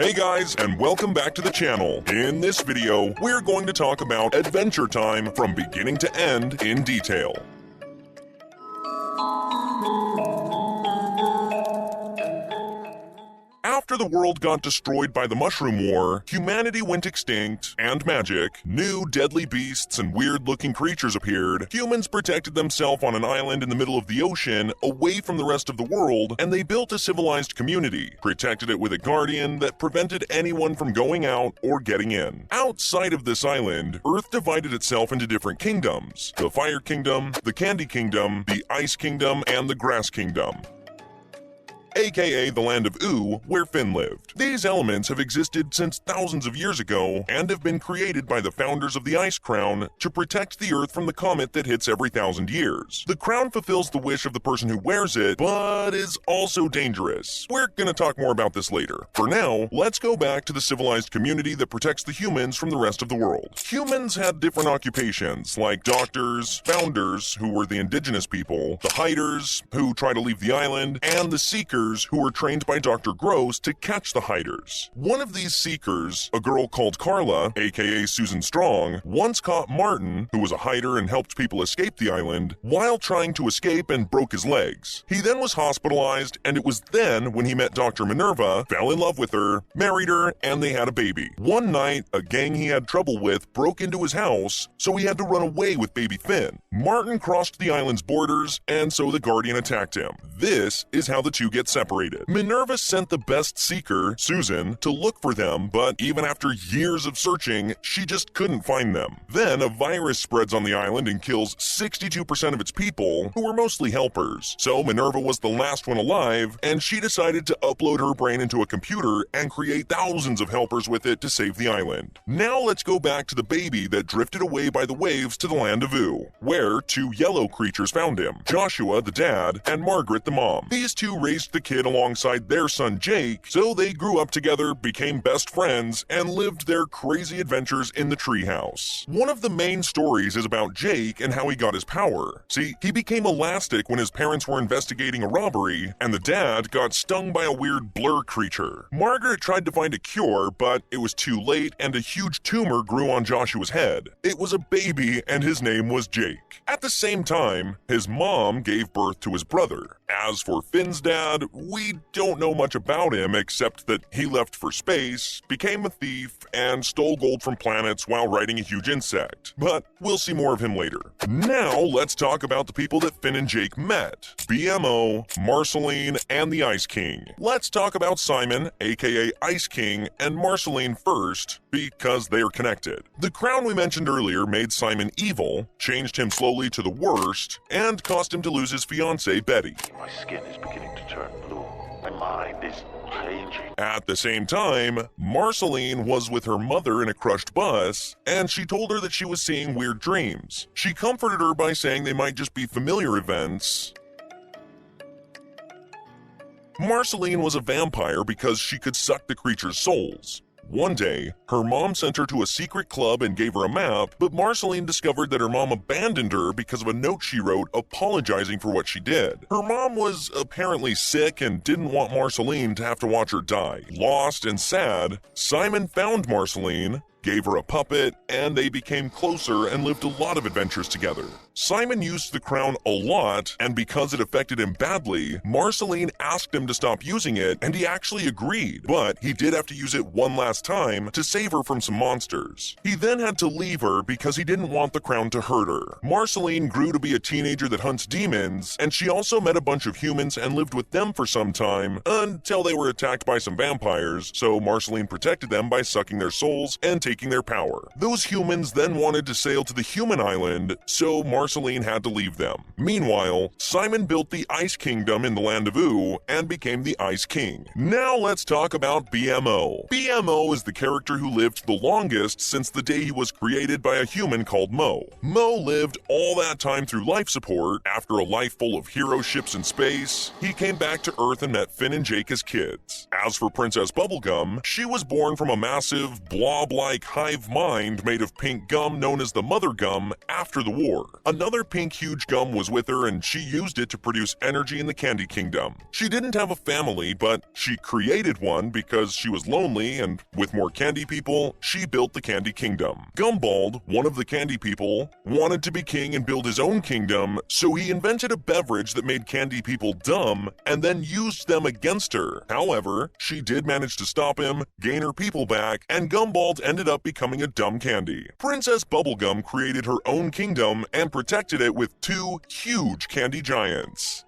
Hey guys, and welcome back to the channel. In this video, we're going to talk about Adventure Time from beginning to end in detail. After the world got destroyed by the Mushroom War, humanity went extinct, and magic, new deadly beasts and weird-looking creatures appeared. Humans protected themselves on an island in the middle of the ocean, away from the rest of the world, and they built a civilized community, protected it with a guardian that prevented anyone from going out or getting in. Outside of this island, Earth divided itself into different kingdoms: the Fire Kingdom, the Candy Kingdom, the Ice Kingdom, and the Grass Kingdom, aka the Land of Ooo, where Finn lived. These elements have existed since thousands of years ago and have been created by the founders of the Ice Crown to protect the Earth from the comet that hits every 1,000 years. The crown fulfills the wish of the person who wears it, but is also dangerous. We're gonna talk more about this later. For now, let's go back to the civilized community that protects the humans from the rest of the world. Humans had different occupations, like doctors, founders, who were the indigenous people, the hiders, who try to leave the island, and the seekers, who were trained by Dr. Gross to catch the hiders. One of these seekers, a girl called Carla, aka Susan Strong, once caught Martin, who was a hider and helped people escape the island, while trying to escape and broke his legs. He then was hospitalized, and it was then when he met Dr. Minerva, fell in love with her, married her, and they had a baby. One night, a gang he had trouble with broke into his house, so he had to run away with baby Finn. Martin crossed the island's borders, and so the Guardian attacked him. This is how the two get separated. Minerva sent the best seeker, Susan, to look for them, but even after years of searching, she just couldn't find them. Then a virus spreads on the island and kills 62% of its people, who were mostly helpers. So Minerva was the last one alive, and she decided to upload her brain into a computer and create thousands of helpers with it to save the island. Now let's go back to the baby that drifted away by the waves to the Land of Ooo, where two yellow creatures found him: Joshua, the dad, and Margaret, the mom. These two raised the kid alongside their son Jake, so they grew up together, became best friends, and lived their crazy adventures in the treehouse. One of the main stories is about Jake and how he got his power. See, he became elastic when his parents were investigating a robbery, and the dad got stung by a weird blur creature. Margaret tried to find a cure, but it was too late, and a huge tumor grew on Joshua's head. It was a baby, and his name was Jake. At the same time, his mom gave birth to his brother. As for Finn's dad, we don't know much about him except that he left for space, became a thief, and stole gold from planets while riding a huge insect. But we'll see more of him later. Now let's talk about the people that Finn and Jake met: BMO, Marceline, and the Ice King. Let's talk about Simon, aka Ice King, and Marceline first, because they are connected. The crown we mentioned earlier made Simon evil, changed him slowly to the worst, and caused him to lose his fiancée, Betty. My skin is beginning to turn blue. My mind is changing. At the same time, Marceline was with her mother in a crushed bus, and she told her that she was seeing weird dreams. She comforted her by saying they might just be familiar events. Marceline was a vampire because she could suck the creature's souls. One day, her mom sent her to a secret club and gave her a map, but Marceline discovered that her mom abandoned her because of a note she wrote apologizing for what she did. Her mom was apparently sick and didn't want Marceline to have to watch her die. Lost and sad, Simon found Marceline, gave her a puppet, and they became closer and lived a lot of adventures together. Simon used the crown a lot, and because it affected him badly, Marceline asked him to stop using it, and he actually agreed, but he did have to use it one last time to save her from some monsters. He then had to leave her because he didn't want the crown to hurt her. Marceline grew to be a teenager that hunts demons, and she also met a bunch of humans and lived with them for some time, until they were attacked by some vampires, so Marceline protected them by sucking their souls and taking their power. Those humans then wanted to sail to the human island, so Marceline had to leave them. Meanwhile, Simon built the Ice Kingdom in the Land of Ooo and became the Ice King. Now let's talk about BMO. BMO is the character who lived the longest since the day he was created by a human called Mo. Mo lived all that time through life support. After a life full of hero ships in space, he came back to Earth and met Finn and Jake as kids. As for Princess Bubblegum, she was born from a massive blob-like snake hive mind made of pink gum known as the mother gum after the war. Another pink huge gum was with her and she used it to produce energy in the Candy Kingdom. She didn't have a family, but she created one because she was lonely, and with more candy people, she built the Candy Kingdom. Gumbald, one of the candy people, wanted to be king and build his own kingdom, so he invented a beverage that made candy people dumb and then used them against her. However, she did manage to stop him, gain her people back, and Gumbald ended up becoming a dumb candy. Princess Bubblegum created her own kingdom and protected it with two huge candy giants.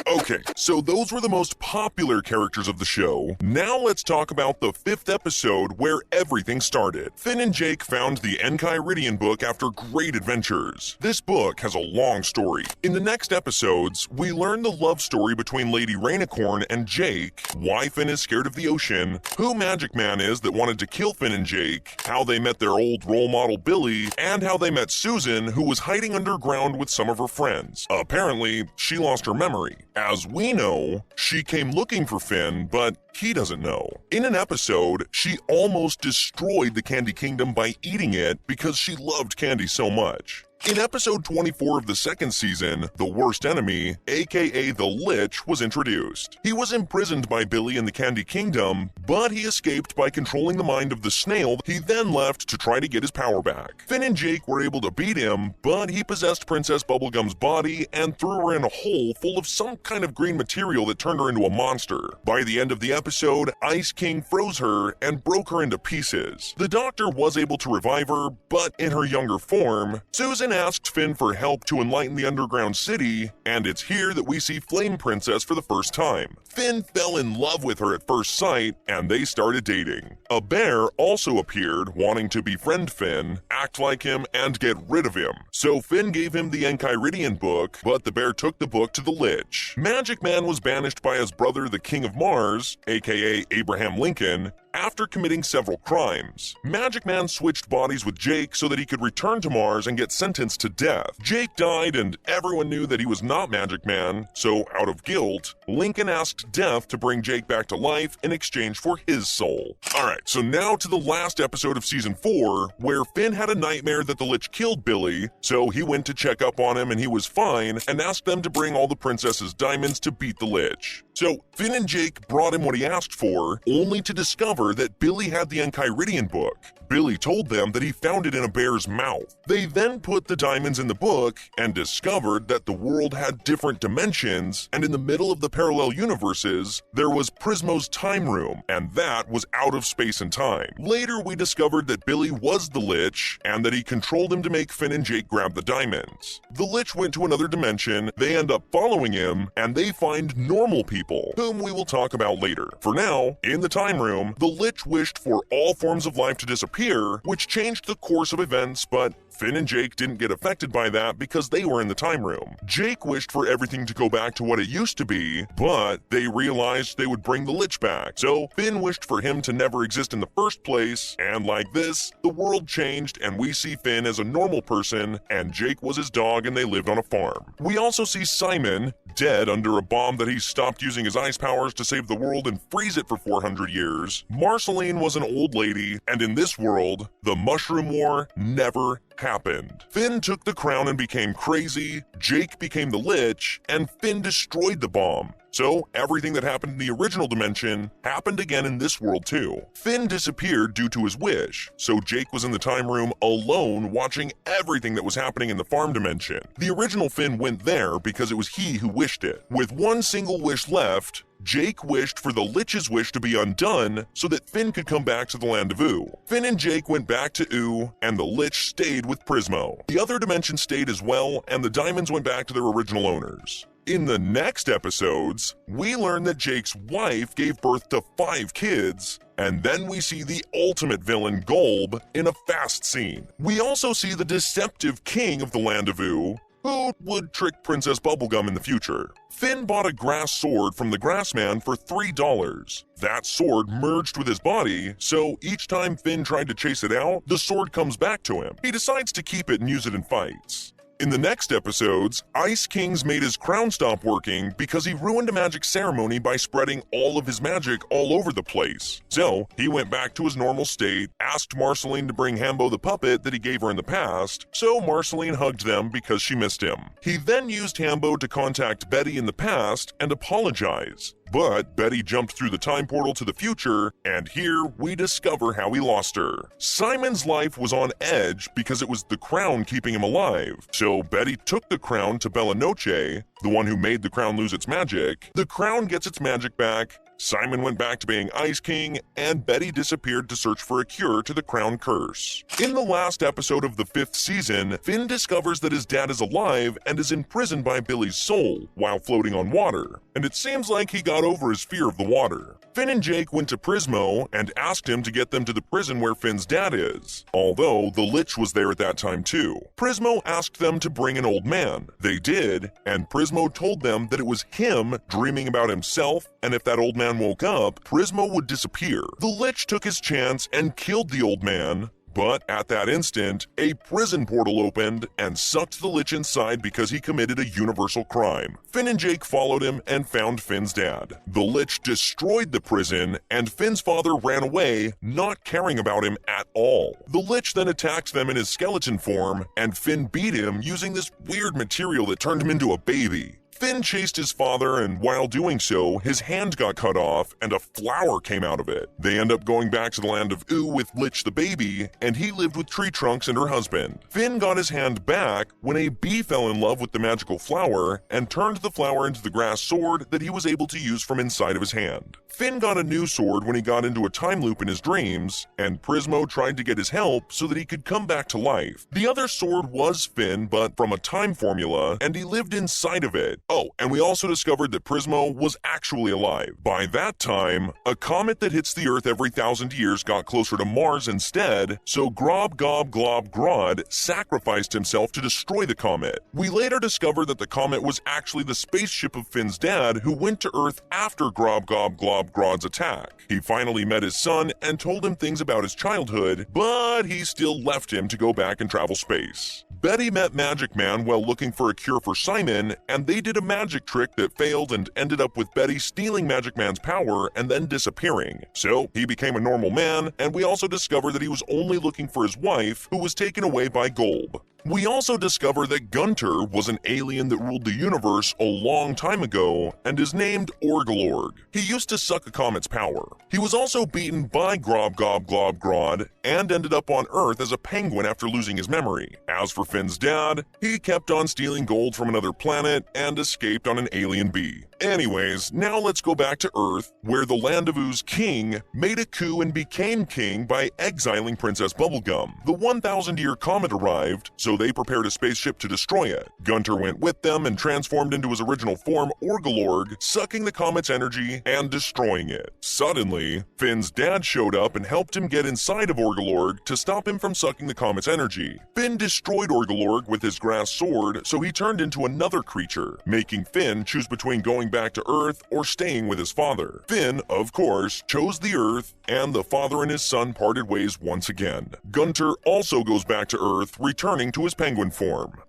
Okay, so those were the most popular characters of the show. Now let's talk about the 5th episode where everything started. Finn and Jake found the Enchiridion book after great adventures. This book has a long story. In the next episodes, we learn the love story between Lady Rainicorn and Jake, why Finn is scared of the ocean, who Magic Man is that wanted to kill Finn and Jake, how they met their old role model Billy, and how they met Susan, who was hiding underground with some of her friends. Apparently, she lost her memory. As we know, she came looking for Finn, but he doesn't know. In an episode, she almost destroyed the Candy Kingdom by eating it because she loved candy so much. In episode 24 of the 2nd season, the worst enemy, aka the Lich, was introduced. He was imprisoned by Billy in the Candy Kingdom, but he escaped by controlling the mind of the snail. He then left to try to get his power back. Finn and Jake were able to beat him, but he possessed Princess Bubblegum's body and threw her in a hole full of some kind of green material that turned her into a monster. By the end of the episode, Ice King froze her and broke her into pieces. The doctor was able to revive her, but in her younger form. Susan asked Finn for help to enlighten the underground city, and it's here that we see Flame Princess for the first time. Finn fell in love with her at first sight, and they started dating. A bear also appeared, wanting to befriend Finn, act like him, and get rid of him. So Finn gave him the Enchiridion book, but the bear took the book to the Lich. Magic Man was banished by his brother, the King of Mars, aka Abraham Lincoln, after committing several crimes. Magic Man switched bodies with Jake so that he could return to Mars and get sentenced to death. Jake died and everyone knew that he was not Magic Man, so out of guilt, Lincoln asked Death to bring Jake back to life in exchange for his soul. Alright, so now to the last episode of Season 4, where Finn had a nightmare that the Lich killed Billy, so he went to check up on him and he was fine, and asked them to bring all the princess's diamonds to beat the Lich. So Finn and Jake brought him what he asked for, only to discover that Billy had the Enchiridion book. Billy told them that he found it in a bear's mouth. They then put the diamonds in the book and discovered that the world had different dimensions, and in the middle of the parallel universes, there was Prismo's time room, and that was out of space and time. Later, we discovered that Billy was the Lich, and that he controlled him to make Finn and Jake grab the diamonds. The Lich went to another dimension, they end up following him, and they find normal people, whom we will talk about later. For now, in the time room, the Lich wished for all forms of life to disappear, which changed the course of events, but Finn and Jake didn't get affected by that because they were in the time room. Jake wished for everything to go back to what it used to be, but they realized they would bring the Lich back. So Finn wished for him to never exist in the first place, and like this, the world changed and we see Finn as a normal person, and Jake was his dog and they lived on a farm. We also see Simon, dead under a bomb that he stopped using his ice powers to save the world and freeze it for 400 years. Marceline was an old lady, and in this world, the Mushroom War never happened. Finn took the crown and became crazy, Jake became the Lich, and Finn destroyed the bomb. So everything that happened in the original dimension happened again in this world too. Finn disappeared due to his wish, so Jake was in the time room alone watching everything that was happening in the farm dimension. The original Finn went there because it was he who wished it. With one single wish left, Jake wished for the Lich's wish to be undone so that Finn could come back to the Land of Ooo. Finn and Jake went back to Ooo, and the Lich stayed with Prismo. The other dimension stayed as well, and the diamonds went back to their original owners. In the next episodes, we learn that Jake's wife gave birth to 5 kids, and then we see the ultimate villain, Golb, in a fast scene. We also see the deceptive king of the Land of Ooo, who would trick Princess Bubblegum in the future. Finn bought a grass sword from the Grassman for $3. That sword merged with his body, so each time Finn tried to chase it out, the sword comes back to him. He decides to keep it and use it in fights. In the next episodes, Ice King's made his crown stop working because he ruined a magic ceremony by spreading all of his magic all over the place. So, he went back to his normal state, asked Marceline to bring Hambo the puppet that he gave her in the past, so Marceline hugged them because she missed him. He then used Hambo to contact Betty in the past and apologize. But Betty jumped through the time portal to the future, and here we discover how he lost her. Simon's life was on edge because it was the crown keeping him alive. So Betty took the crown to Bella Noche, the one who made the crown lose its magic. The crown gets its magic back, Simon went back to being Ice King, and Betty disappeared to search for a cure to the crown curse. In the last episode of the 5th season, Finn discovers that his dad is alive and is imprisoned by Billy's soul while floating on water, and it seems like he got over his fear of the water. Finn and Jake went to Prismo and asked him to get them to the prison where Finn's dad is, although the Lich was there at that time too. Prismo asked them to bring an old man. They did, and Prismo told them that it was him dreaming about himself, and if that old man woke up, Prismo would disappear. The Lich took his chance and killed the old man, but at that instant, a prison portal opened and sucked the Lich inside because he committed a universal crime. Finn and Jake followed him and found Finn's dad. The Lich destroyed the prison, and Finn's father ran away, not caring about him at all. The Lich then attacked them in his skeleton form, and Finn beat him using this weird material that turned him into a baby. Finn chased his father, and while doing so, his hand got cut off and a flower came out of it. They end up going back to the Land of Ooo with Lich the baby, and he lived with Tree Trunks and her husband. Finn got his hand back when a bee fell in love with the magical flower and turned the flower into the grass sword that he was able to use from inside of his hand. Finn got a new sword when he got into a time loop in his dreams, and Prismo tried to get his help so that he could come back to life. The other sword was Finn, but from a time formula, and he lived inside of it. Oh, and we also discovered that Prismo was actually alive. By that time, a comet that hits the Earth every 1,000 years got closer to Mars instead, so Grob Gob Glob Grod sacrificed himself to destroy the comet. We later discovered that the comet was actually the spaceship of Finn's dad, who went to Earth after Grob Gob Glob Grod's attack. He finally met his son and told him things about his childhood, but he still left him to go back and travel space. Betty met Magic Man while looking for a cure for Simon, and they did a magic trick that failed and ended up with Betty stealing Magic Man's power and then disappearing. So he became a normal man, and we also discovered that he was only looking for his wife, who was taken away by Golb. We also discover that Gunter was an alien that ruled the universe a long time ago and is named Orgalorg. He used to suck a comet's power. He was also beaten by Grob Gob Glob Grod and ended up on Earth as a penguin after losing his memory. As for Finn's dad, he kept on stealing gold from another planet and escaped on an alien bee. Anyways, now let's go back to Earth, where the Land of Oo's king made a coup and became king by exiling Princess Bubblegum. The 1,000-year comet arrived, so they prepared a spaceship to destroy it. Gunter went with them and transformed into his original form, Orgalorg, sucking the comet's energy and destroying it. Suddenly, Finn's dad showed up and helped him get inside of Orgalorg to stop him from sucking the comet's energy. Finn destroyed Orgalorg with his grass sword, so he turned into another creature, making Finn choose between going back to Earth or staying with his father. Finn, of course, chose the Earth, and the father and his son parted ways once again. Gunter also goes back to Earth, returning to his penguin form.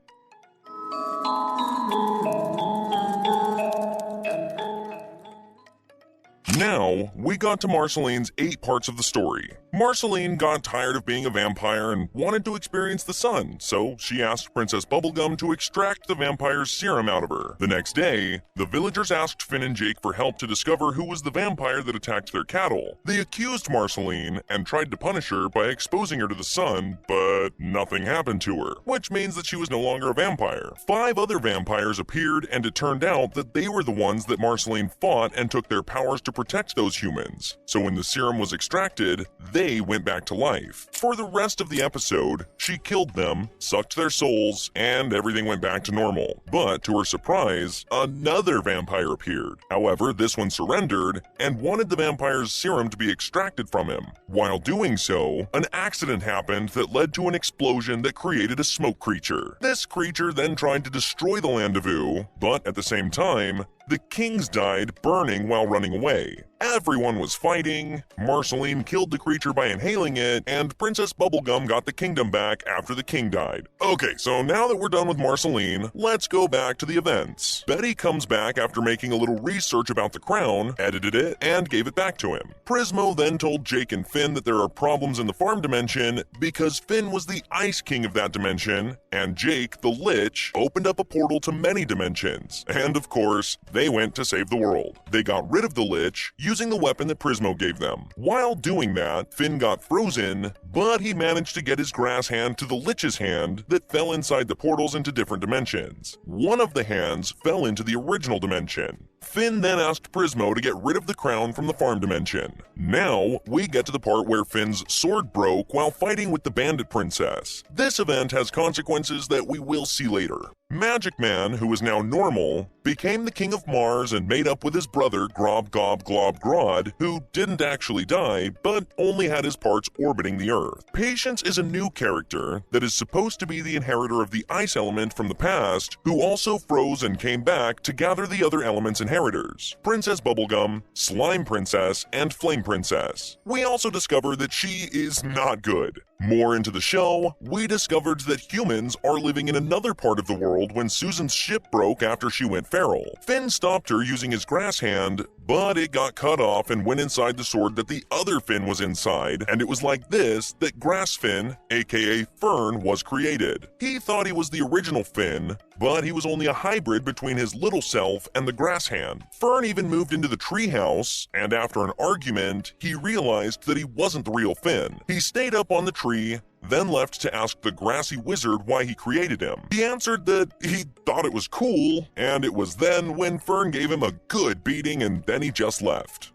Now, we got to Marceline's 8 parts of the story. Marceline got tired of being a vampire and wanted to experience the sun, so she asked Princess Bubblegum to extract the vampire's serum out of her. The next day, the villagers asked Finn and Jake for help to discover who was the vampire that attacked their cattle. They accused Marceline and tried to punish her by exposing her to the sun, but nothing happened to her, which means that she was no longer a vampire. 5 other vampires appeared, and it turned out that they were the ones that Marceline fought and took their powers to protect those humans. So when the serum was extracted, they went back to life. For the rest of the episode, she killed them, sucked their souls, and everything went back to normal. But to her surprise, another vampire appeared. However, this one surrendered and wanted the vampire's serum to be extracted from him. While doing so, an accident happened that led to an explosion that created a smoke creature. This creature then tried to destroy the Land of Ooo, but at the same time, the kings died burning while running away. Everyone was fighting, Marceline killed the creature by inhaling it, and Princess Bubblegum got the kingdom back after the king died. Okay, so now that we're done with Marceline, let's go back to the events. Betty comes back after making a little research about the crown, edited it, and gave it back to him. Prismo then told Jake and Finn that there are problems in the farm dimension because Finn was the Ice King of that dimension, and Jake, the Lich, opened up a portal to many dimensions. And of course, they went to save the world. They got rid of the Lich, using the weapon that Prismo gave them. While doing that, Finn got frozen, but he managed to get his grass hand to the Lich's hand that fell inside the portals into different dimensions. One of the hands fell into the original dimension. Finn then asked Prismo to get rid of the crown from the farm dimension. Now, we get to the part where Finn's sword broke while fighting with the bandit princess. This event has consequences that we will see later. Magic Man, who is now normal, became the king of Mars and made up with his brother Grob Gob Glob Grodd, who didn't actually die, but only had his parts orbiting the Earth. Patience is a new character that is supposed to be the inheritor of the ice element from the past, who also froze and came back to gather the other element's inheritors: Princess Bubblegum, Slime Princess, and Flame Princess. We also discover that she is not good. More into the show, we discovered that humans are living in another part of the world when Susan's ship broke after she went feral. Finn stopped her using his grass hand, but it got cut off and went inside the sword that the other Finn was inside, and it was like this that Grass Finn, aka Fern, was created. He thought he was the original Finn, but he was only a hybrid between his little self and the grass hand. Fern even moved into the treehouse, and after an argument, he realized that he wasn't the real Finn. He stayed up on the tree, then left to ask the grassy wizard why he created him. He answered that he thought it was cool, and it was then when Fern gave him a good beating and then he just left.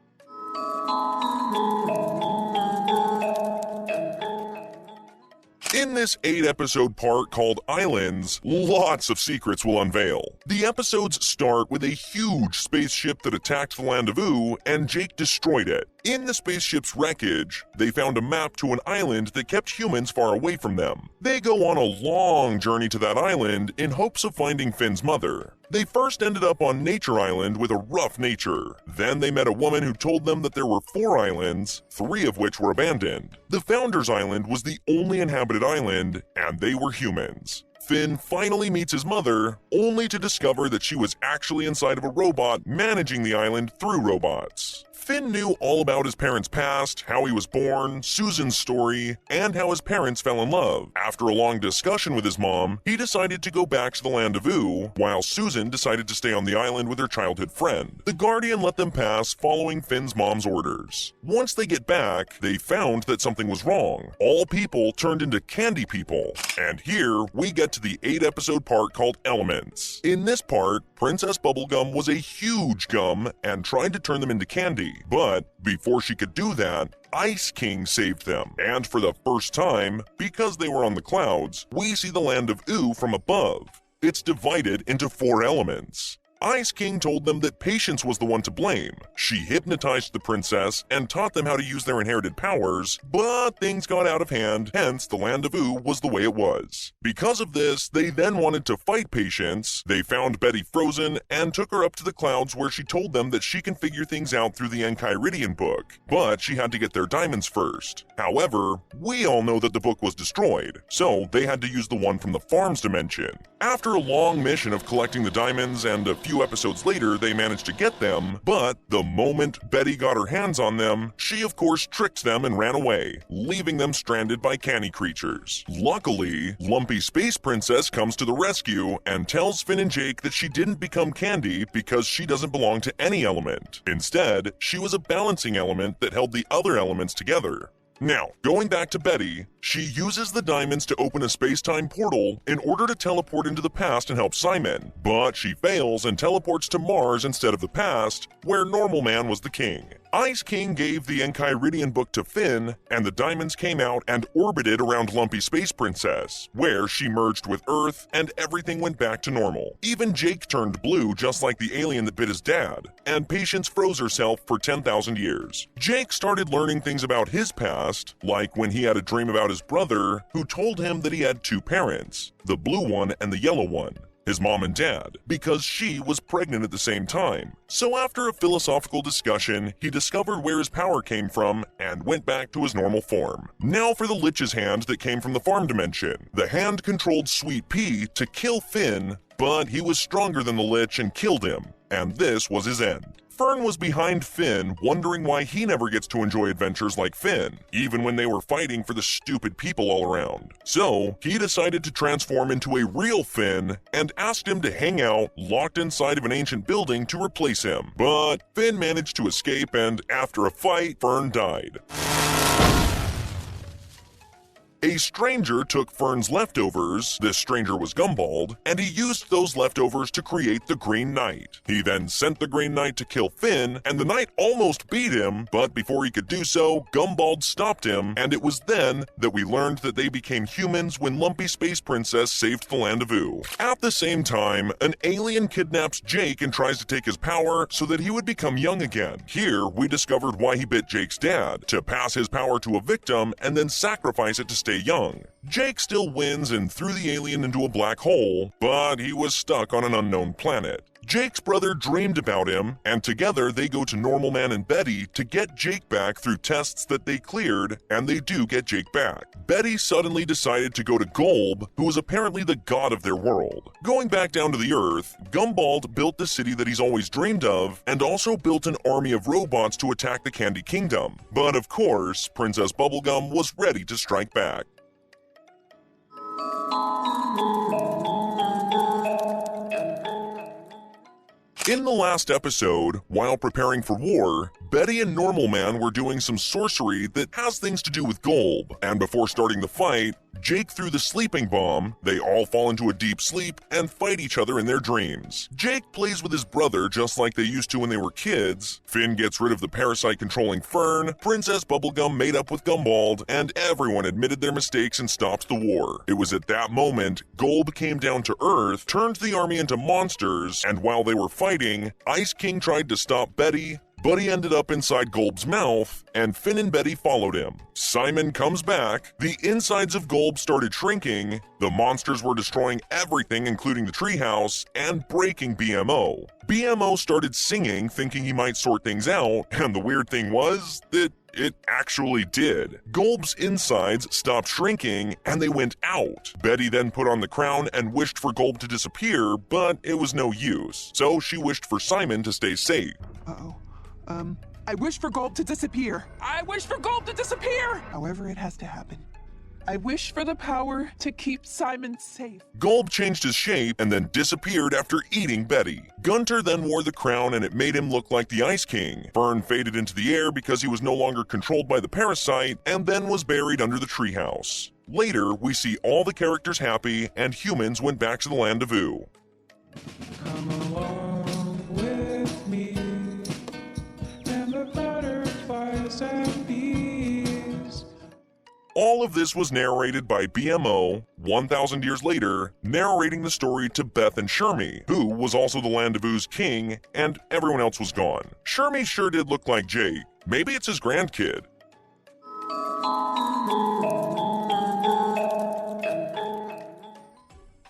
In this 8-episode part called Islands, lots of secrets will unveil. The episodes start with a huge spaceship that attacked the Land of Ooo, and Jake destroyed it. In the spaceship's wreckage, they found a map to an island that kept humans far away from them. They go on a long journey to that island in hopes of finding Finn's mother. They first ended up on Nature Island with a rough nature. Then they met a woman who told them that there were 4 islands, 3 of which were abandoned. The Founder's Island was the only inhabited island, and they were humans. Finn finally meets his mother, only to discover that she was actually inside of a robot managing the island through robots. Finn knew all about his parents' past, how he was born, Susan's story, and how his parents fell in love. After a long discussion with his mom, he decided to go back to the Land of Ooo, while Susan decided to stay on the island with her childhood friend. The Guardian let them pass following Finn's mom's orders. Once they get back, they found that something was wrong. All people turned into candy people. And here, we get to the 8-episode part called Elements. In this part, Princess Bubblegum was a huge gum and tried to turn them into candy. But before she could do that, Ice King saved them. And for the first time, because they were on the clouds, we see the Land of Ooo from above. It's divided into 4 elements. Ice King told them that Patience was the one to blame. She hypnotized the princess and taught them how to use their inherited powers, but things got out of hand, hence the Land of Ooo was the way it was. Because of this, they then wanted to fight Patience. They found Betty frozen and took her up to the clouds where she told them that she can figure things out through the Enchiridion book, but she had to get their diamonds first. However, we all know that the book was destroyed, so they had to use the one from the farm's dimension. After a long mission of collecting the diamonds and a few episodes later, they managed to get them, but the moment Betty got her hands on them, she of course tricked them and ran away, leaving them stranded by canny creatures. Luckily, Lumpy Space Princess comes to the rescue and tells Finn and Jake that she didn't become candy because she doesn't belong to any element. Instead, she was a balancing element that held the other elements together. Now, going back to Betty, she uses the diamonds to open a space-time portal in order to teleport into the past and help Simon, but she fails and teleports to Mars instead of the past, where Normal Man was the king. Ice King gave the Enchiridion book to Finn, and the diamonds came out and orbited around Lumpy Space Princess, where she merged with Earth and everything went back to normal. Even Jake turned blue just like the alien that bit his dad, and Patience froze herself for 10,000 years. Jake started learning things about his past, like when he had a dream about his brother, who told him that he had 2 parents, the blue one and the yellow one. his mom and dad, because she was pregnant at the same time. So after a philosophical discussion, he discovered where his power came from and went back to his normal form. Now for the Lich's hand that came from the farm dimension. The hand controlled Sweet Pea to kill Finn, but he was stronger than the Lich and killed him, and this was his end. Fern was behind Finn, wondering why he never gets to enjoy adventures like Finn, even when they were fighting for the stupid people all around. So, he decided to transform into a real Finn and asked him to hang out locked inside of an ancient building to replace him. But Finn managed to escape, and after a fight, Fern died. A stranger took Fern's leftovers, this stranger was Gumbald, and he used those leftovers to create the Green Knight. He then sent the Green Knight to kill Finn, and the Knight almost beat him, but before he could do so, Gumbald stopped him, and it was then that we learned that they became humans when Lumpy Space Princess saved the Land of Ooo. At the same time, an alien kidnaps Jake and tries to take his power so that he would become young again. Here, we discovered why he bit Jake's dad, to pass his power to a victim and then sacrifice it to stay young. Jake still wins and threw the alien into a black hole, but he was stuck on an unknown planet. Jake's brother dreamed about him, and together they go to Normal Man and Betty to get Jake back through tests that they cleared, and they do get Jake back. Betty suddenly decided to go to Golb, who was apparently the god of their world. Going back down to the Earth, Gumbald built the city that he's always dreamed of, and also built an army of robots to attack the Candy Kingdom. But of course, Princess Bubblegum was ready to strike back. In the last episode, while preparing for war, Betty and Normal Man were doing some sorcery that has things to do with Golb, and before starting the fight, Jake threw the sleeping bomb, they all fall into a deep sleep and fight each other in their dreams. Jake plays with his brother just like they used to when they were kids, Finn gets rid of the parasite controlling Fern, Princess Bubblegum made up with Gumbald, and everyone admitted their mistakes and stopped the war. It was at that moment, Golb came down to Earth, turned the army into monsters, and while they were fighting, Ice King tried to stop Betty, but he ended up inside Golb's mouth, and Finn and Betty followed him. Simon comes back, the insides of Golb started shrinking, the monsters were destroying everything including the treehouse, and breaking BMO. BMO started singing, thinking he might sort things out, and the weird thing was that it actually did. Golb's insides stopped shrinking, and they went out. Betty then put on the crown and wished for Golb to disappear, but it was no use, so she wished for Simon to stay safe. Uh-oh. I wish for Golb to disappear. I wish for Golb to disappear! However it has to happen. I wish for the power to keep Simon safe. Golb changed his shape and then disappeared after eating Betty. Gunter then wore the crown and it made him look like the Ice King. Fern faded into the air because he was no longer controlled by the parasite and then was buried under the treehouse. Later, we see all the characters happy and humans went back to the Land of Ooo. Come along with me, and the butterflies and bees. All of this was narrated by BMO, 1,000 years later, narrating the story to Beth and Shermie, who was also the Land of Oo's king, and everyone else was gone. Shermie sure did look like Jake. Maybe it's his grandkid.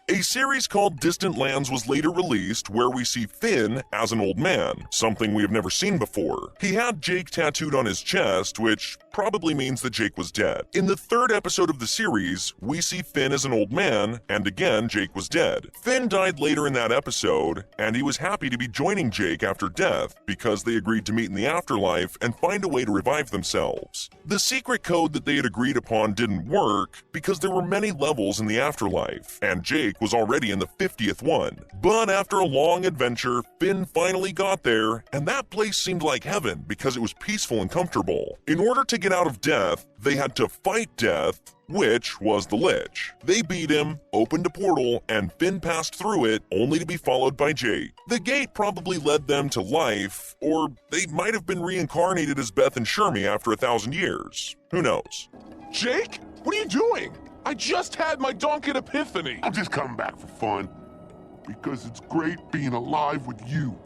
A series called Distant Lands was later released where we see Finn as an old man, something we have never seen before. He had Jake tattooed on his chest, which probably means that Jake was dead. In the third episode of the series, we see Finn as an old man, and again Jake was dead. Finn died later in that episode, and he was happy to be joining Jake after death because they agreed to meet in the afterlife and find a way to revive themselves. The secret code that they had agreed upon didn't work because there were many levels in the afterlife, and Jake was already in the 50th one. But after a long adventure, Finn finally got there, and that place seemed like heaven because it was peaceful and comfortable. In order to get out of death, they had to fight death, which was the Lich. They beat him, opened a portal, and Finn passed through it, only to be followed by Jake. The gate probably led them to life, or they might have been reincarnated as Beth and Shermie after 1,000 years. Who knows? Jake, what are you doing? I just had my Donkin epiphany. I'm just coming back for fun. Because it's great being alive with you.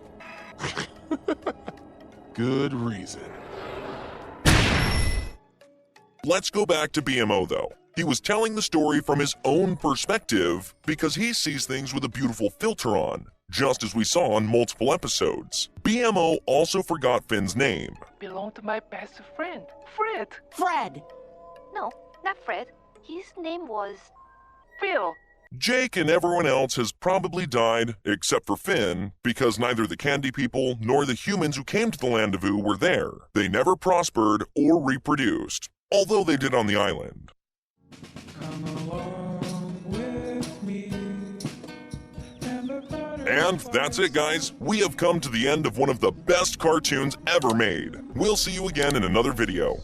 Good reason. Let's go back to BMO though. He was telling the story from his own perspective because he sees things with a beautiful filter on, just as we saw on multiple episodes. BMO also forgot Finn's name. Belonged to my best friend, Fred. Fred! No, not Fred. His name was Phil. Jake and everyone else has probably died, except for Finn, because neither the Candy People nor the humans who came to the Land of Ooo were there. They never prospered or reproduced, although they did on the island. Come along with me. And that's it, guys. We have come to the end of one of the best cartoons ever made. We'll see you again in another video.